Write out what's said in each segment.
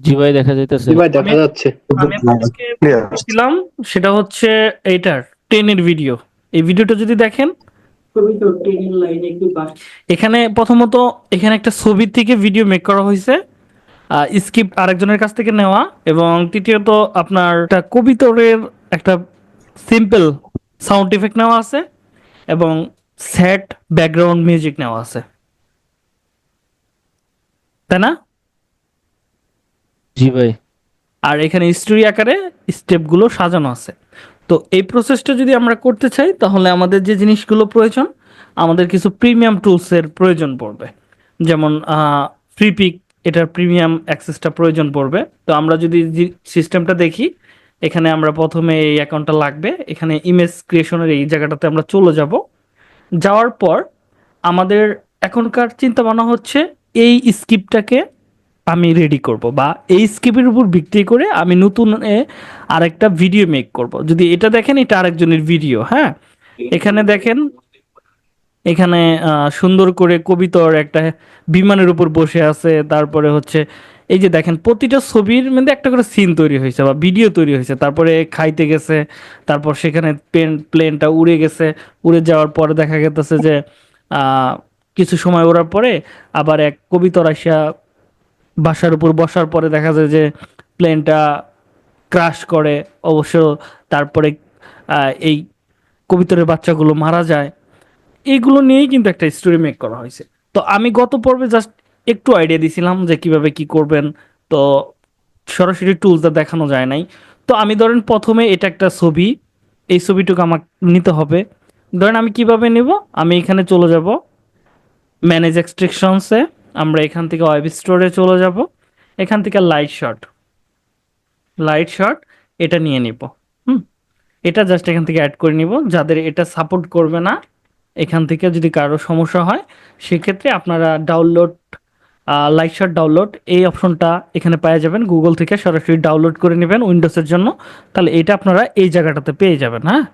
জি ভাই, দেখা যাইতেছে। জি ভাই, আমি দেখা যাচ্ছে। আমি আপনাদেরকে দিলাম, সেটা হচ্ছে এইটার ট্রেনের ভিডিও। এই ভিডিওটা যদি দেখেন, এখানে প্রথমত এখানে একটা ছবি থেকে ভিডিও মেক করা হয়েছে, স্ক্রিপ্ট আরেকজনের কাছ থেকে নেওয়া, এবং তৃতীয়ত আপনার একটা কবিতরের একটা সিম্পল সাউন্ড ইফেক্ট নেওয়া আছে, এবং স্যাড ব্যাকগ্রাউন্ড মিউজিক নেওয়া আছে, তাই না? জি ভাই। আর এখানে স্টোরি আকারে স্টেপগুলো সাজানো আছে। তো এই প্রসেসটা যদি আমরা করতে চাই, তাহলে আমাদের যে জিনিসগুলো প্রয়োজন, আমাদের কিছু প্রিমিয়াম টুলসের প্রয়োজন পড়বে। যেমন ফ্রি পিক, এটার প্রিমিয়াম অ্যাক্সেসটা প্রয়োজন পড়বে। তো আমরা যদি সিস্টেমটা দেখি, এখানে আমরা প্রথমে এই অ্যাকাউন্টটা লাগবে, এখানে ইমেজ ক্রিয়েশনের এই জায়গাটাতে আমরা চলে যাব। যাওয়ার পর আমাদের এখনকার চিন্তা ভাবনা হচ্ছে এই স্ক্রিপ্টটাকে আমি রেডি করব, বা এই স্ক্রিপ্টের উপর ভিত্তি করে আমি নতুন আরেকটা ভিডিও মেক করব। যদি এটা দেখেন, এটা আরেকজনের ভিডিও, হ্যাঁ। এখানে দেখেন, এখানে সুন্দর করে কবিতর একটা বিমানের উপর বসে আছে, তারপরে হচ্ছে এই যে দেখেন প্রতিটা ছবির মধ্যে একটা করে সিন তৈরি হয়েছে বা ভিডিও তৈরি হয়েছে, তারপরে খাইতে গেছে, তারপর সেখানে প্লেনটা উড়ে গেছে, উড়ে যাওয়ার পরে দেখা গেছে যে আহ, কিছু সময় ওড়ার পরে আবার এক কবিতর আসিয়া বাসার উপর বসার পরে দেখা যায় যে প্লেনটা ক্রাশ করে অবশ্য, তারপরে এই কবিতরের বাচ্চাগুলো মারা যায়। এইগুলো নিয়েই কিন্তু একটা স্টোরি মেক করা হয়েছে। তো আমি গত পর্বে জাস্ট একটু আইডিয়া দিছিলাম যে কিভাবে কি করবেন। তো সরাসরি টুলসটা দেখানো যায় নাই। তো আমি ধরেন প্রথমে এটা একটা ছবি, এই ছবিটুকু আমার নিতে হবে। ধরেন আমি কিভাবে নেব, আমি এখানে চলে যাব ম্যানেজ এক্সট্রাকশনসে, আমরা এখান থেকে ওয়েব স্টোরে চলে যাব, এখান থেকে লাইট শট এটা নিয়ে নিব। হুম, এটা জাস্ট এখান থেকে অ্যাড করে নিব। যাদের এটা সাপোর্ট করবে না, এখান থেকে যদি কারো সমস্যা হয়, সেক্ষেত্রে আপনারা ডাউনলোড, লাইট শট ডাউনলোড এই অপশনটা এখানে পেয়ে যাবেন, গুগল থেকে সরাসরি ডাউনলোড করে নেবেন উইন্ডোজের জন্য। তাহলে এটা আপনারা এই জায়গাটাতে পেয়ে যাবেন, হ্যাঁ,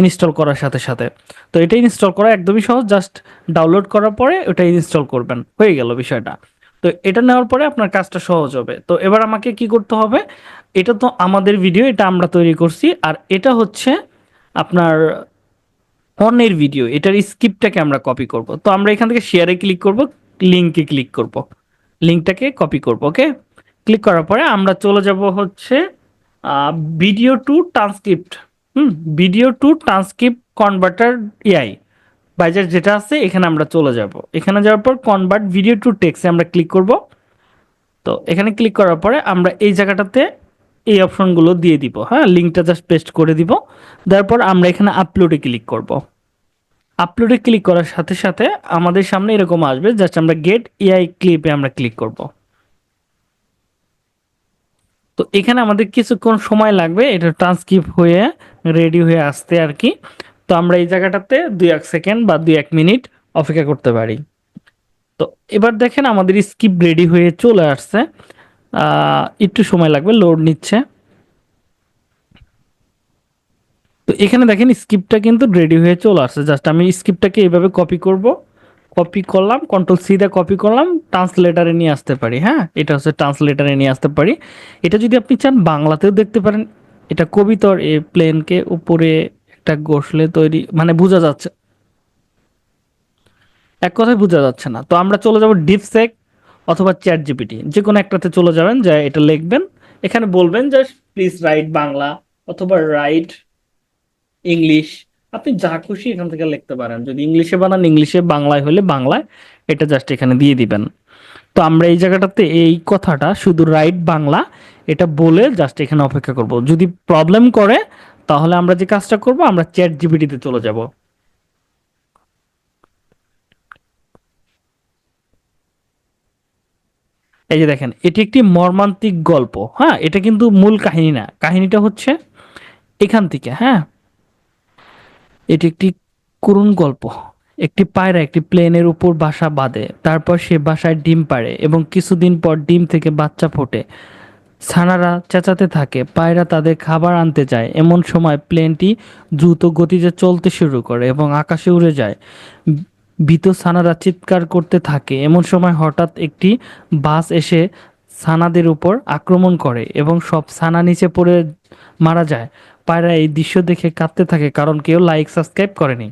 ইনস্টল করার সাথে সাথে। তো এটা ইনস্টল করা একদমই সহজ, জাস্ট ডাউনলোড করার পরে ওটা ইনস্টল করবেন, হয়ে গেল বিষয়টা। তো এটা নেওয়ার পরে আপনার কাজটা সহজ হবে। তো এবার আমাকে কি করতে হবে, এটা তো আমাদের ভিডিও, এটা আমরা তৈরি করছি, আর এটা হচ্ছে আপনার অন্যের ভিডিও, এটার স্ক্রিপ্টটাকে আমরা কপি করব। তো আমরা এখান থেকে শেয়ারে ক্লিক করব, লিঙ্কে ক্লিক করব, লিঙ্কটাকে কপি করব। ওকে, ক্লিক করার পরে আমরা চলে যাব হচ্ছে video to transcript. Video to transcript converter AI বাইজার যেটা আছে, এখানে আমরা চলে যাব। এখানে যাওয়ার পর কনভার্ট ভিডিও টু টেক্সে আমরা ক্লিক করব। তো এখানে ক্লিক করার পরে আমরা এই জায়গাটাতে এই অপশনগুলো দিয়ে দিব, হ্যাঁ, লিঙ্কটা জাস্ট পেস্ট করে দিব। তারপর আমরা এখানে আপলোডে ক্লিক করব। আপলোডে ক্লিক করার সাথে সাথে আমাদের সামনে এরকম আসবে, জাস্ট আমরা গেট এআই ক্লিপে আমরা ক্লিক করব। তো এখানে আমাদের কিছুক্ষণ সময় লাগবে এটা ট্রান্সক্রিপ্ট হয়ে রেডি হয়ে আসতে আর কি। তো আমরা এই জায়গাটাতে 2-1 সেকেন্ড বা 2-1 মিনিট অপেক্ষা করতে পারি। তো এবার দেখেন আমাদের স্ক্রিপ্ট রেডি হয়ে চলে আসছে। একটু সময় লাগবে, লোড নিচ্ছে। তো এখানে দেখেন স্ক্রিপ্টটা কিন্তু রেডি হয়ে চলে আসছে। জাস্ট আমি স্ক্রিপ্টটাকে এইভাবে কপি করব, কপি করলাম, কন্ট্রোল সি দিয়ে কপি করলাম, ট্রান্সলেটারে নিয়ে আসতে পারি। হ্যাঁ, এটা হচ্ছে ট্রান্সলেটারে নিয়ে আসতে পারি। এটা যদি আপনি চান বাংলাতেও দেখতে পারেন। এটা কবিতর এই প্লেনকে উপরে একটা ঘষলে তৈরি, মানে বোঝা যাচ্ছে, এক কথায় বোঝা যাচ্ছে না। তো আমরা চলে যাব ডিপসেক অথবা চ্যাট জিপিটি, যে কোনো একটাতে চলে যাবেন, যা এটা লিখবেন, এখানে বলবেন যে প্লিজ রাইট বাংলা অথবা রাইট ইংলিশ। আপনি যা খুশি এখান থেকে লিখতে পারেন, যদি ইংলিশে বানান ইংলিশে, বাংলায় হলে বাংলায়, এটা জাস্ট এখানে দিয়ে দিবেন। তো আমরা এই জায়গাটাতে এই কথাটা শুধু রাইট বাংলা এটা বলে জাস্ট এখানে অপেক্ষা করব। যদি প্রবলেম করে, তাহলে আমরা যে কাজটা করব, আমরা চ্যাট জিপিটিতে চলে যাব। এই যে দেখেন, এটি একটি মর্মান্তিক গল্প। হ্যাঁ, এটা কিন্তু মূল কাহিনী না, কাহিনীটা হচ্ছে এখান থেকে। হ্যাঁ, এটি একটি করুণ গল্প। একটি পায়রা একটি প্লেনের উপর বাসা বাঁধে, তারপর সে বাসায় ডিম পাড়ে এবং কিছুদিন পর ডিম থেকে বাচ্চা ফোটে। ছানারা চেঁচাতে থাকে, পায়রা তাদের খাবার আনতে যায়। এমন সময় প্লেনটি দ্রুত গতিতে চলতে শুরু করে এবং আকাশে উড়ে যায়। ভীত ছানারা চিৎকার করতে থাকে। এমন সময় হঠাৎ একটি বাস এসে ছানাদের উপর আক্রমণ করে এবং সব ছানা নিচে পড়ে মারা যায়। পায়রা এই দৃশ্য দেখে কাঁদতে থাকে কারণ কেউ লাইক সাবস্ক্রাইব করেনি।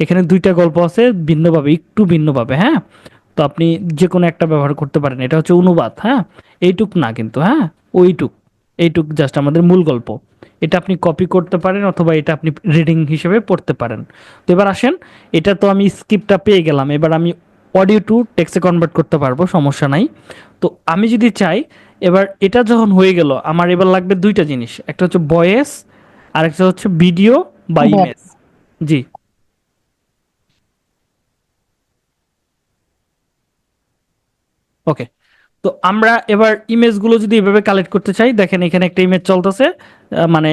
এখানে দুইটা গল্প আছে ভিন্নভাবে, একটু ভিন্নভাবে, হ্যাঁ। তো আপনি যে কোনো একটা ব্যবহার করতে পারেন, এটা হচ্ছে অনুবাদ, হ্যাঁ। এইটুক না কিন্তু, হ্যাঁ, ওইটুক, এইটুক জাস্ট আমাদের মূল গল্প। এটা আপনি কপি করতে পারেন অথবা এটা আপনি রিডিং হিসেবে পড়তে পারেন। তো এবার আসেন, এটা তো আমি স্ক্রিপ্টটা পেয়ে গেলাম, এবার আমি অডিও টু টেক্সটে কনভার্ট করতে পারবো, সমস্যা নাই। তো আমি যদি চাই, এবার এটা যখন হয়ে গেল, আমার এবার লাগবে দুইটা জিনিস, একটা হচ্ছে ভয়েস আর একটা হচ্ছে ভিডিও বা ইমেজ। জি। ওকে। তো আমরা এবার ইমেজগুলো যদি এভাবে কালেক্ট করতে চাই, দেখেন এখানে একটা ইমেজ চলতেছে, মানে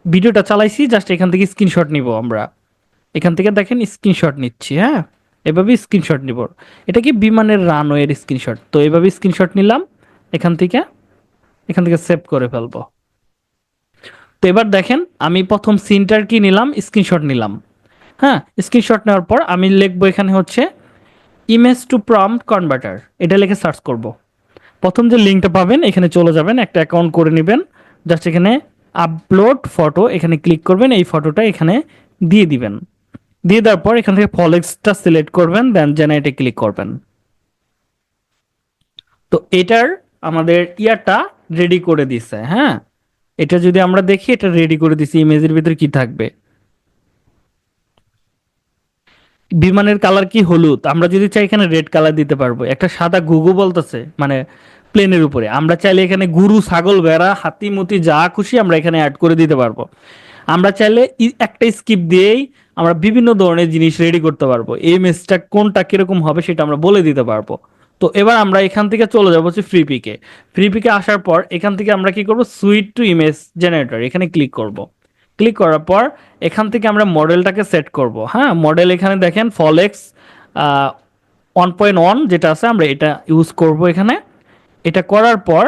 ভিডিওটা চালাইছি, জাস্ট এখান থেকে স্ক্রিনশট নিব আমরা। এখান থেকে দেখেন স্ক্রিনশট নিচ্ছি, হ্যাঁ, এভাবে স্ক্রিনশট নিব। এটা কি বিমানের রানওয়ের স্ক্রিনশট, তো এভাবে স্ক্রিনশট নিলাম এখান থেকে, এখান থেকে সেভ করে ফেলবো। তো এবার দেখেন আমি প্রথম সিনটার কি নিলাম, স্ক্রিনশট নিলাম, হ্যাঁ। স্ক্রিনশট নেওয়ার পর আমি লিখবো এখানে হচ্ছে ইমেজ টু প্রম্পট কনভার্টার, এটা লিখে সার্চ করব। প্রথম যে লিঙ্কটা পাবেন এখানে চলে যাবেন, একটা অ্যাকাউন্ট করে নেবেন, জাস্ট এখানে আপলোড ফটো এখানে ক্লিক করবেন, এই ফটোটা এখানে দিয়ে দিবেন। দিয়ে দেওয়ার পর এখান থেকে ফলেক্সটা সিলেক্ট করবেন, দেন জেনারেটে ক্লিক করবেন। তো এটার আমাদের ইয়ারটা রেডি করে দিছে, হ্যাঁ। এটা যদি আমরা দেখি, এটা রেডি করে দিছি, ইমেজের ভিতরে কি থাকবে। বিমানের কালার কি হলুদ, আমরা যদি চাই এখানে রেড কালার দিতে পারবো। একটা সাদা গুগু বলতেছে মানে প্লেনের উপরে, আমরা চাইলে এখানে গরু, ছাগল, ভেড়া, হাতি মতি যা খুশি আমরা এখানে অ্যাড করে দিতে পারবো। আমরা চাইলে একটা স্কিপ দিয়েই আমরা বিভিন্ন ধরনের জিনিস রেডি করতে পারবো, এই ইমেজটা কোনটা কিরকম হবে সেটা আমরা বলে দিতে পারবো। তো এবার আমরা এখান থেকে চলে যাবো হচ্ছে ফ্রি পিকে। ফ্রি পিকে আসার পর এখান থেকে আমরা কি করব, সুইট টু ইমেজ জেনারেটর এখানে ক্লিক করব। ক্লিক করার পর এখান থেকে আমরা মডেলটাকে সেট করব, হ্যাঁ। মডেল এখানে দেখেন ফলেক্স 1.1 যেটা আছে, আমরা এটা ইউজ করব এখানে। এটা করার পর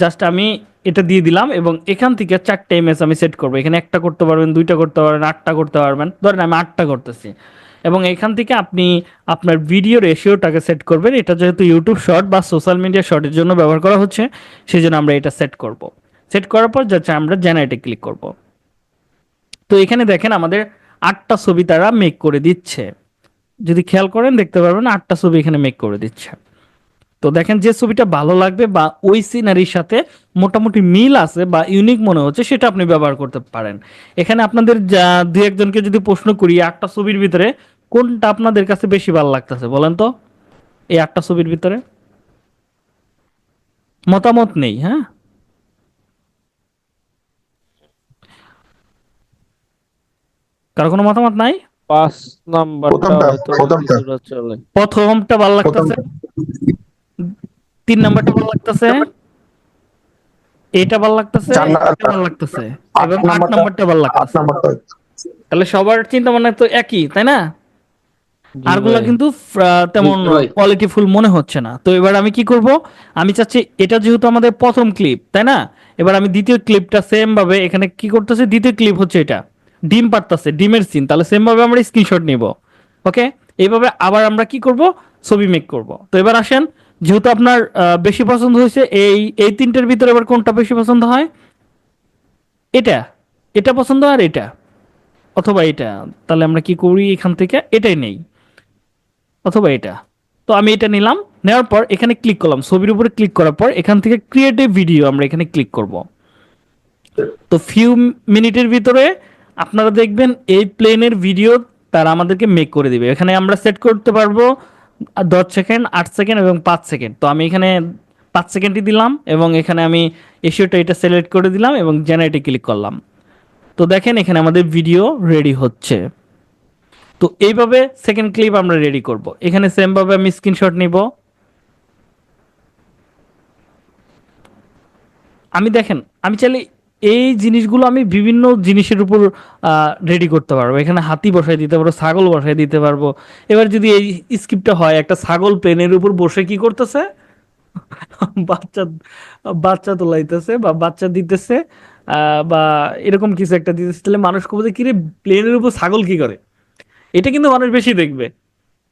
জাস্ট আমি এটা দিয়ে দিলাম এবং এখান থেকে চারটে ইমেজ আমি সেট করবো। এখানে একটা করতে পারবেন, দুইটা করতে পারবেন, আটটা করতে পারবেন, ধরেন আমি আটটা করতেছি। এবং এখান থেকে আপনি আপনার ভিডিও রেশিওটাকে সেট করবেন, এটা যেহেতু ইউটিউব শর্ট বা সোশ্যাল মিডিয়া শর্টের জন্য ব্যবহার করা হচ্ছে, সেই জন্য আমরা এটা সেট করব। সেট করার পর যাচ্ছে আমরা জেনারেটে ক্লিক করব। তো এখানে দেখেন আমাদের আটটা ছবি তারা মেক করে দিচ্ছে, যদি খেয়াল করেন দেখতে পারবেন আটটা ছবি এখানে মেক করে দিচ্ছে। তো দেখেন যে ছবিটা ভালো লাগবে বা ওই সিনারির সাথে মোটামুটি মিল আছে বা ইউনিক মনে হচ্ছে, সেটা আপনি ব্যবহার করতে পারেন। এখানে আপনাদের দুই একজনকে যদি প্রশ্ন করি, আটটা ছবির ভিতরে কোনটা আপনাদের কাছে বেশি ভালো লাগতেছে বলেন তো, এই আটটা ছবির ভিতরে। মতামত নেই, হ্যাঁ। কারো কোনো মতামত নাই। 5 নাম্বারটা প্রথমটা হয়তো প্রথমটা কিছুটা চলে। প্রথমটা ভালো লাগতেছে, প্রথমটা 3 নাম্বারটা ভালো লাগতেছে, এটা ভালো লাগতেছে, চার এটা ভালো লাগতেছে, আট এবং আট নাম্বারটা নাম্বারটা ভালো আট লাগতেছে। নাম্বারটা তাহলে সবার চিন্তা ভাবনা তো একই, তাই না? জি আরগুলা ভাই। কিন্তু তেমন কোয়ালিটিফুল মনে হচ্ছে না। তো এবার আমি কি করব, আমি চাচ্ছি এটা যেহেতু আমাদের প্রথম ক্লিপ, তাই না? এবার আমি দ্বিতীয় ক্লিপটা সেম ভাবে এখানে কি করতেছে, দ্বিতীয় ক্লিপ হচ্ছে এটা ডিম পারতাছে, ডিমের সিন, তাহলে সেম ভাবে আমরা স্ক্রিনশট নিব। ওকে, এইভাবে আবার আমরা কি করব, ছবি মেক করব। তো এবার আসেন, যেহেতু আপনার বেশি পছন্দ হয়েছে এই এই তিনটের ভিতরে এবার কোনটা বেশি পছন্দ হয়, এটা, এটা পছন্দ আর এটা, অথবা এটা, তাহলে আমরা কি করি, এখান থেকে এটাই নেই, অথবা এটা। তো আমি এটা নিলাম, নেওয়ার পর এখানে ক্লিক করলাম, ছবির উপরে ক্লিক করার পর এখান থেকে ক্রিয়েটিভ ভিডিও আমরা এখানে ক্লিক করব। তো ফিউ মিনিটের ভিতরে আপনারা দেখবেন এই প্লেনের ভিডিও তারা আমাদেরকে মেক করে দিবে। এখানে আমরা সেট করতে পারবো 10 সেকেন্ড, 8 সেকেন্ড এবং 5 সেকেন্ড। তো আমি এখানে 5 সেকেন্ডই দিলাম এবং এখানে আমি এসিওটা এটা সিলেক্ট করে দিলাম এবং জেনারেটে ক্লিক করলাম। তো দেখেন এখানে আমাদের ভিডিও রেডি হচ্ছে। তো এইভাবে সেকেন্ড ক্লিপ আমরা রেডি করব। এখানে সেম ভাবে আমি স্ক্রিনশট নিব। আমি দেখেন, আমি চাইলে এই জিনিসগুলো আমি বিভিন্ন জিনিসের উপর রেডি করতে পারবো। এখানে হাতি বসাই দিতে পারবো, ছাগল বসাই দিতে পারবো। এবার যদি এই স্ক্রিপ্টটা হয় একটা ছাগল প্লেনের উপর বসে কি করতেছে, বাচ্চা বাচ্চা তোলাইতেছে বা বাচ্চা দিতেছে, বা এরকম কিছু একটা দিতেছে, তাহলে মানুষ কবে কি রে, প্লেনের উপর ছাগল কি করে, এটা কিন্তু মানুষ বেশি দেখবে।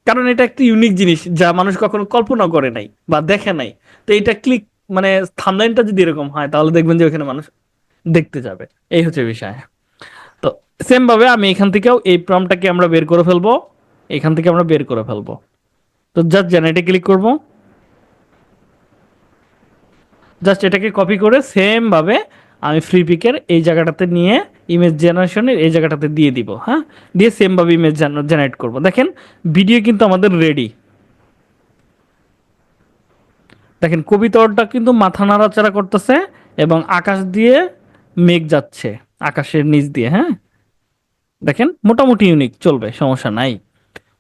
কারণ এটা একটা ইউনিক জিনিস যা মানুষ কখনো কল্পনা করে নাই বা দেখে নাই। তো এটা ক্লিক মানে থাম্বনেইলটা যদি এরকম হয় তাহলে দেখবেন যে ওখানে মানুষ দেখতে যাবে। এই হচ্ছে বিষয়। তো সেম ভাবে আমি এখান থেকেও এই প্রম্পটটাকে আমরা বের করে ফেলবো, এখান থেকে আমরা বের করে ফেলবো। তো জাস্ট জেনারেটে ক্লিক করব, জাস্ট এটাকে কপি করে সেম ভাবে আমি ফ্রি পিকের এই জায়গাটাতে নিয়ে ইমেজ জেনারেশনের এই জায়গাটাতে দিয়ে দিব। হ্যাঁ, দিয়ে সেম ভাবে ইমেজ জেনারেট করব। দেখেন ভিডিও কিন্তু আমাদের রেডি। দেখেন কবিতরটা কিন্তু মাথা নাড়াচাড়া করতেছে এবং আকাশ দিয়ে মেঘ যাচ্ছে আকাশের নিচ দিয়ে। হ্যাঁ, দেখেন মোটামুটি ইউনিক, চলবে, সমস্যা নাই।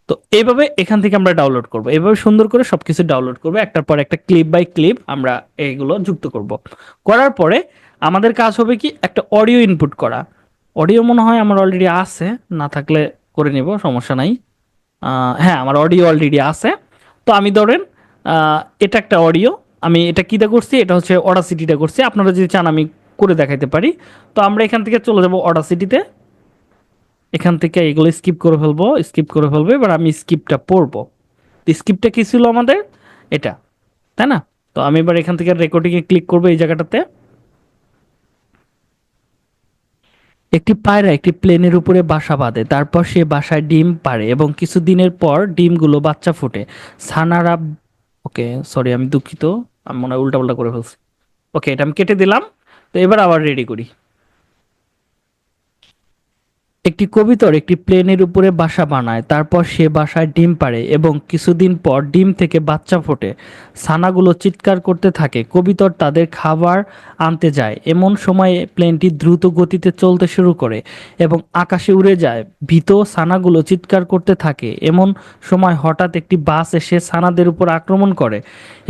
তো এইভাবে এখান থেকে আমরা ডাউনলোড করব, এইভাবে সুন্দর করে সবকিছু ডাউনলোড করব, একটার পর একটা ক্লিপ বাই ক্লিপ আমরা এইগুলো যুক্ত করব। করার পরে আমাদের কাজ হবে কি একটা অডিও ইনপুট করা। অডিও মনে হয় আমার অলরেডি আছে, না থাকলে করে নিব, সমস্যা নাই। হ্যাঁ, আমার অডিও অলরেডি আছে। তো আমি ধরেন এটা একটা অডিও, আমি এটা কিটা করছি, এটা হচ্ছে অডাসিটিটা করছি। আপনারা যদি চান আমি করে দেখাইতে পারি। তো আমরা এখান থেকে চলে যাব অডাসিটিতে, এখান থেকে এগুলো স্কিপ করে ফেলবো, স্কিপ করে ফেলবো। এবার আমি স্কিপটা পড়বো। স্কিপটা কি ছিল আমাদের, এটা, তাই না? তো আমি এবার এখান থেকে রেকর্ডিংয়ে ক্লিক করবো এই জায়গাটাতে। একটি পায়রা একটি প্লেনের উপরে বাসা বাঁধে, তারপর সে বাসায় ডিম পাড়ে এবং কিছুদিনের পর ডিমগুলো বাচ্চা ফোটে। ছানারা, ওকে সরি আমি দুঃখিত, আমি মনে হয় উল্টাপাল্টা করে ফেলছি। ওকে, এটা আমি কেটে দিলাম। তো এবার আবার রেডি করি। একটি কবিতর একটি প্লেনের উপরে বাসা বানায়, তারপর সে বাসায় ডিম পাড়ে এবং কিছুদিন পর ডিম থেকে বাচ্চা ফোটে। ছানাগুলো চিৎকার করতে থাকে, কবিতর তাদের খাবার আনতে যায়। এমন সময়ে প্লেনটি দ্রুত গতিতে চলতে শুরু করে এবং আকাশে উড়ে যায়। ভীত ছানাগুলো চিৎকার করতে থাকে। এমন সময় হঠাৎ একটি বাস এসে ছানাদের উপর আক্রমণ করে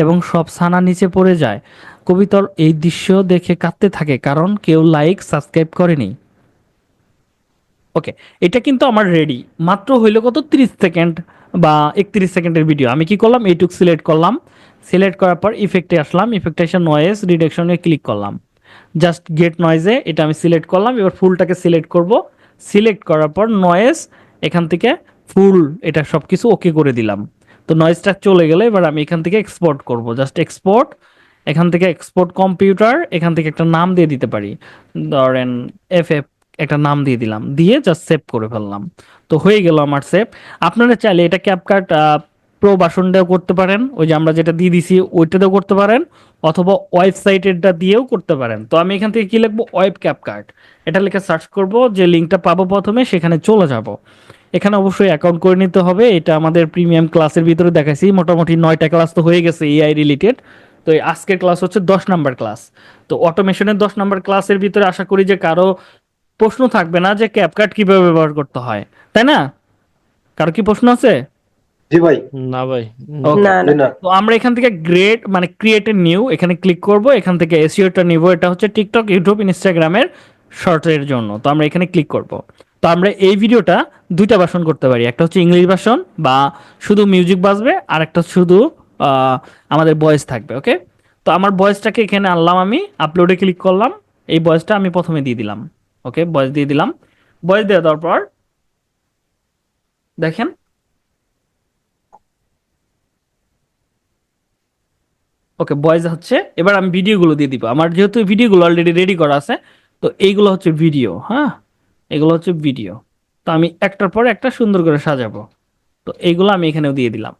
এবং সব ছানা নিচে পড়ে যায়। কবিতর এই দৃশ্য দেখে কাঁদতে থাকে কারণ কেউ লাইক সাবস্ক্রাইব করেনি। ওকে, এটা কিন্তু আমার রেডি। মাত্র হইলো কত, 30 সেকেন্ড বা 31 সেকেন্ডের ভিডিও। আমি কি করলাম, এইটুক সিলেক্ট করলাম, সিলেক্ট করার পর ইফেক্টে আসলাম, ইফেক্টে এসে নয়েজ রিডাকশনে ক্লিক করলাম। জাস্ট গেট নয়েজে এটা আমি সিলেক্ট করলাম। এবার ফুলটাকে সিলেক্ট করব, সিলেক্ট করার পর নয়েজ এখান থেকে ফুল এটা সব কিছু ওকে করে দিলাম। তো নয়েজটা চলে গেলে এবার আমি এখান থেকে এক্সপোর্ট করব, জাস্ট এক্সপোর্ট, এখান থেকে এক্সপোর্ট কম্পিউটার, এখান থেকে একটা নাম দিয়ে দিতে পারি, ধরেন এফ এফ, একটা নাম দিয়ে দিলাম, দিয়ে জাস্ট সেভ করে ফেললাম। তো হয়ে গেল আমার সেভ। আপনারা চাইলে এটা ক্যাপকাট প্রো ভার্সন দিয়েও করতে পারেন, ওই যে আমরা যেটা দিয়ে দিছি ওইটাতেও করতে পারেন, অথবা ওয়েবসাইটেরটা দিয়েও করতে পারেন। তো আমি এখান থেকে কি লিখবো, ওয়েব ক্যাপকাট, এটা লিখে সার্চ করব, যে লিঙ্কটা পাবো প্রথমে সেখানে চলে যাব। এখানে অবশ্যই অ্যাকাউন্ট করে নিতে হবে। এটা আমাদের প্রিমিয়াম ক্লাসের ভিতরে দেখাইছি, মোটামুটি 9টা ক্লাস তো হয়ে গেছে এআই রিলেটেড। তো এই আজকের ক্লাস হচ্ছে 10 নাম্বার ক্লাস। তো অটোমেশনের 10 নাম্বার ক্লাসের ভিতরে আশা করি যে কারো প্রশ্ন থাকবে না যে ক্যাপকাট কিভাবে ব্যবহার করতে হয়, তাই না? কারো কি প্রশ্ন আছে? জি ভাই। না ভাই, ওকে, না জি না না। তো আমরা এখান থেকে গ্রেড মানে ক্রিয়েট এ নিউ এখানে ক্লিক করব, এখান থেকে এসইওটা নিব, এটা হচ্ছে টিকটক, ইউটিউব, ইনস্টাগ্রামের শর্টসের জন্য। তো আমরা এখানে ক্লিক করব। তো আমরা এই ভিডিওটা দুইটা ভার্সন করতে পারি, একটা হচ্ছে ইংলিশ ভার্সন বা শুধু মিউজিক বাজবে, আর একটা শুধু আমাদের ভয়েস থাকবে। ওকে, তো আমার ভয়েসটাকে এখানে আনলাম, আমি আপলোডে ক্লিক করলাম, এই ভয়েসটা আমি প্রথমে দিয়ে দিলাম। ওকে, ভয়েস দিয়ে দিলাম। ভয়েস দিয়ে দেওয়ার পর দেখেন, ওকে ভয়েস হচ্ছে। এবার আমি ভিডিওগুলো দিয়ে দিব, আমার যেহেতু ভিডিওগুলো অলরেডি রেডি করা আছে। তো এইগুলো হচ্ছে ভিডিও, হ্যাঁ, এগুলো হচ্ছে ভিডিও। তো আমি একটার পর একটা সুন্দর করে সাজাবো। তো এইগুলো আমি এখানেও দিয়ে দিলাম।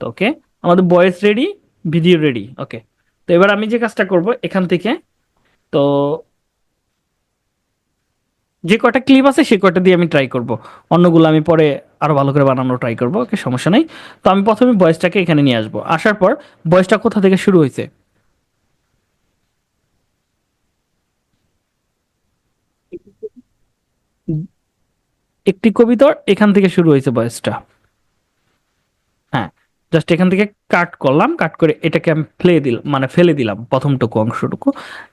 তো ওকে, আমাদের ভয়েস রেডি, ভিডিও রেডি। ওকে, তো এবার আমি যে কাজটা করব এখান থেকে, তো যে কয়টা ক্লিপ আছে সেই কয়টা দিয়ে আমি ট্রাই করব, অন্যগুলো আমি পরে আরো ভালো করে বানানো ট্রাই করব। ওকে, সমস্যা নাই। তো আমি প্রথমে ভয়েসটাকে এখানে নিয়ে আসবো, আসার পর ভয়েসটা কোথা থেকে শুরু হয়েছে, একটি কবিতার এখান থেকে শুরু হয়েছে ভয়েসটা। হ্যাঁ, জাস্ট এখান থেকে কাট করলাম, কাট করে এটাকে আমি ফেলে দিলাম প্রথমটুকু অংশটুকু,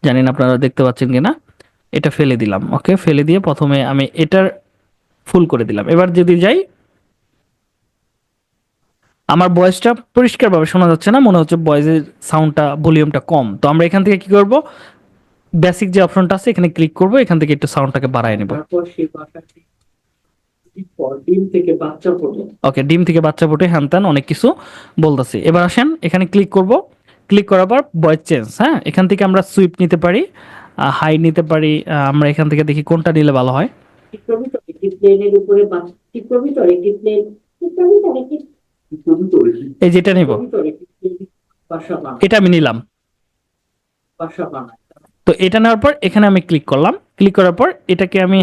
জানি না আপনারা দেখতে পাচ্ছেন কিনা, এটা ফেলে দিলাম। ওকে, ফেলে দিয়ে প্রথমে আমি এটার ফুল করে দিলাম। এবার যদি যাই, আমার ভয়েসটা পরিষ্কারভাবে শোনা যাচ্ছে না, মনে হচ্ছে ভয়েসের সাউন্ডটা ভলিউমটা কম। তো আমরা এখান থেকে কি করব, বেসিক যে অপশনটা আছে এখানে ক্লিক করব, এখান থেকে একটু সাউন্ডটাকে বাড়ায় নেব। ওকে, ডিম থেকে বাচ্চা ফোটে, হ্যান ত্যান অনেক কিছু বলতেছি। এবার আসেন এখানে ক্লিক করব, ক্লিক করার পর ভয়েস চেঞ্জ, হ্যাঁ, এখান থেকে আমরা সুইপ নিতে পারি, হাই নিতে পারি। আমরা এখান থেকে দেখি কোনটা নিলে ভালো হয়। এই যেটা নিব, এটা আমি নিলাম। তো এটা নেওয়ার পর এখানে আমি ক্লিক করলাম, ক্লিক করার পর এটাকে আমি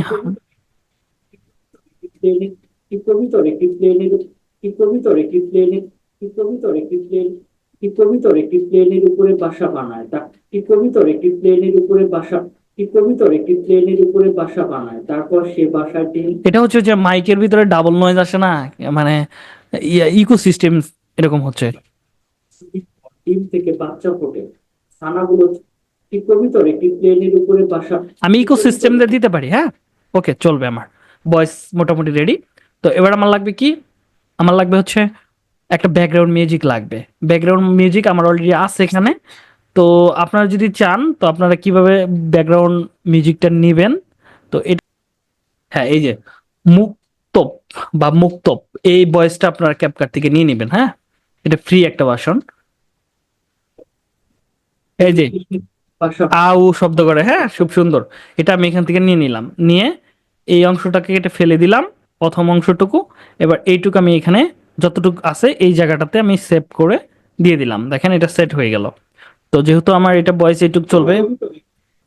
এটা হচ্ছে যে মাইকের ভিতরে ডাবল নয়েজ আসে না, মানে ইকোসিস্টেম এরকম হচ্ছে। আমি ইকোসিস্টেম দিতে পারি, হ্যাঁ, ওকে, চলবে। আমার ভয়েস মোটামুটি রেডি। তো এবার আমার লাগবে কি, আমার লাগবে হচ্ছে একটা ব্যাকগ্রাউন্ড মিউজিক লাগবে। ব্যাকগ্রাউন্ড মিউজিক আমার অলরেডি আছে এখানে। তো আপনারা যদি চান তো আপনারা কিভাবে ব্যাকগ্রাউন্ড মিউজিকটা নেবেন, তো এটা, হ্যাঁ, এই যে মুক্তপ বা মুক্তপ, এই ভয়েসটা আপনারা ক্যাপকাট থেকে নিয়ে নেবেন। হ্যাঁ, এটা ফ্রি একটা ভার্সন। এই যে আউ শব্দ করে, হ্যাঁ, খুব সুন্দর। এটা আমি এখান থেকে নিয়ে নিলাম, নিয়ে এই অংশটাকে কেটে ফেলে দিলাম, প্রথম অংশটুকু। এবার এইটুকু আমি এখানে যতটুকু আছে এই জায়গাটাতে আমি সেভ করে দিয়ে দিলাম। দেখেন এটা সেট হয়ে গেল। তো যেহেতু আমার এটা ভয়েস এইটুকু চলবে,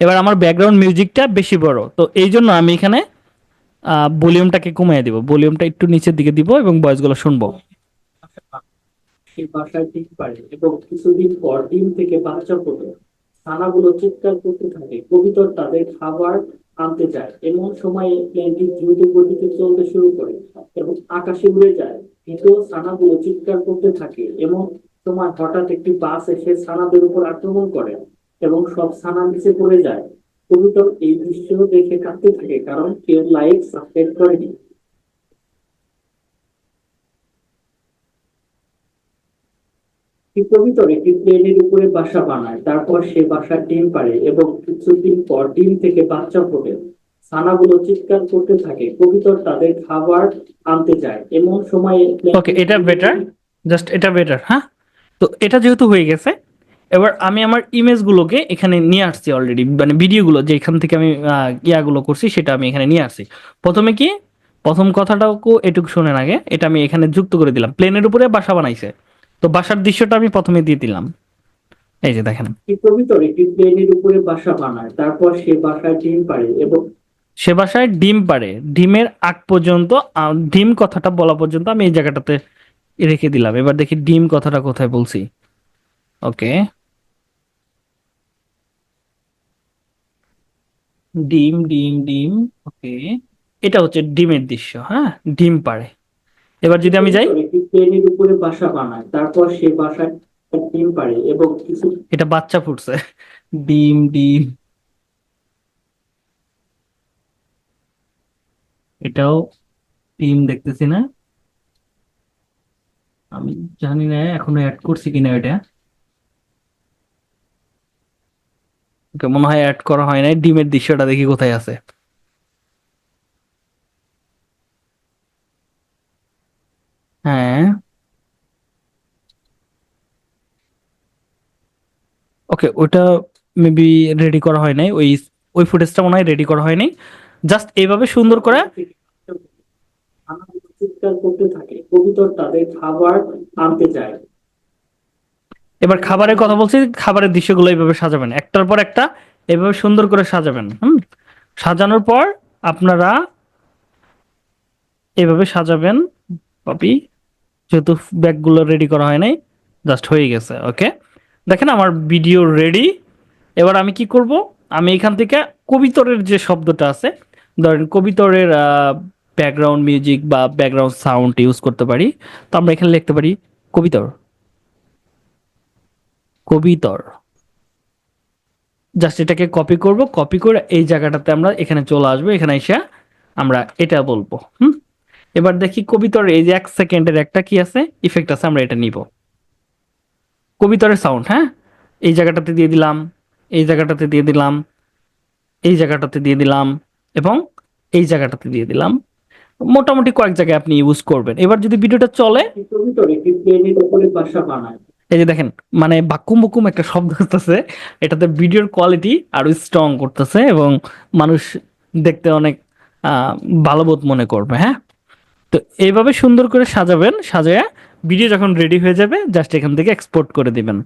এবার আমার ব্যাকগ্রাউন্ড মিউজিকটা বেশি বড়, তো এই জন্য আমি এখানে ভলিউমটাকে কমিয়ে দিব, ভলিউমটা একটু নিচের দিকে দিব এবং ভয়েসগুলো শুনবো। ওকে, এটা বেটার, জাস্ট এটা বেটার, হ্যাঁ। তো এটা যেহেতু হয়ে গেছে, এবার আমি আমার ইমেজগুলোকে এখানে নিয়ে আসছি অলরেডি, মানে ভিডিওগুলো যে এখান থেকে আমি ইয়াগুলো করছি সেটা আমি এখানে নিয়ে আসছি। প্রথমে কি, প্রথম কথাটাও এটুকু শোনেন আগে, এটা আমি এখানে যুক্ত করে দিলাম, প্লেনের উপরে বাসা বানাইছে, তো বাসার দৃশ্যটা আমি প্রথমে দিয়ে দিলাম। এই যে দেখেন, সে বাসায় ডিম পাড়ে, ডিমের আগ পর্যন্ত, ডিম কথাটা বলা পর্যন্ত আমি এই জায়গাটাতে রেখে দিলাম। এবার দেখি ডিম কথাটা কোথায় বলছি। ওকে, ডিম ডিম ডিম, ওকে, এটা হচ্ছে ডিমের দৃশ্য, হ্যাঁ, ডিম পাড়ে। এবার যদি আমি যাই, এটা বাচ্চা ফুটছে, ডিম ডিম, এটাও ডিম দেখতেছি না, আমি জানি না এখনো অ্যাড করছি কিনা এটা। ওকে, মনে হয় অ্যাড করা হয় নাই। ডিমের দৃশ্যটা দেখি কোথায় আছে। হ্যাঁ, ওকে, ওটা মেবি রেডি করা হয় নাই, ওই ওই ফুটেজটা মনে হয় রেডি করা হয় নাই। জাস্ট এইভাবে সুন্দর করে, এবার খাবারের কথা বলছি, খাবারের দৃশ্যগুলো এইভাবে সাজাবেন, একটার পর একটা এইভাবে সুন্দর করে সাজাবেন। সাজানোর পর আপনারা এইভাবে সাজাবেন। কপি, যেহেতু ব্যাগগুলো রেডি করা হয় নাই, জাস্ট হয়ে গেছে। ওকে, দেখেন আমার ভিডিও রেডি। এবার আমি কি করব, আমি এখান থেকে কবিতরের যে শব্দটা আছে, ধরেন কবিতরের ব্যাকগ্রাউন্ড মিউজিক বা ব্যাকগ্রাউন্ড সাউন্ড ইউজ করতে পারি। তো আমরা এখানে লিখতে পারি কবিতর, কবিতর, জাস্ট এটাকে কপি করব, কপি করে এই জায়গাটাতে আমরা এখানে চলে আসবো, এখানে এসে আমরা এটা বলবো। এবার দেখি কবিতর এই যে 1 সেকেন্ডের একটা কি আছে, ইফেক্ট আছে, আমরা এটা নিব, কবিতরের সাউন্ড, হ্যাঁ, এই জায়গাটাতে দিয়ে দিলাম, এই জায়গাটাতে দিয়ে দিলাম, এই জায়গাটাতে দিয়ে দিলাম, এবং এই জায়গাটাতে দিয়ে দিলাম। মোটামুটি কয়েক জায়গায় আপনি ইউজ করবেন। এবার যদি ভিডিওটা চলে, এই যে দেখেন, মানে বাক্কুম বুকুম একটা শব্দ হতেছে, এটাতে ভিডিওর কোয়ালিটি আরো স্ট্রং করতেছে এবং মানুষ দেখতে অনেক আহ, ভালো বোধ মনে করবে। হ্যাঁ, তো এইভাবে সুন্দর করে সাজাবেন, সাজায়া ভিডিও যখন রেডি হয়ে যাবে জাস্ট এখান থেকে এক্সপোর্ট করে দিবেন।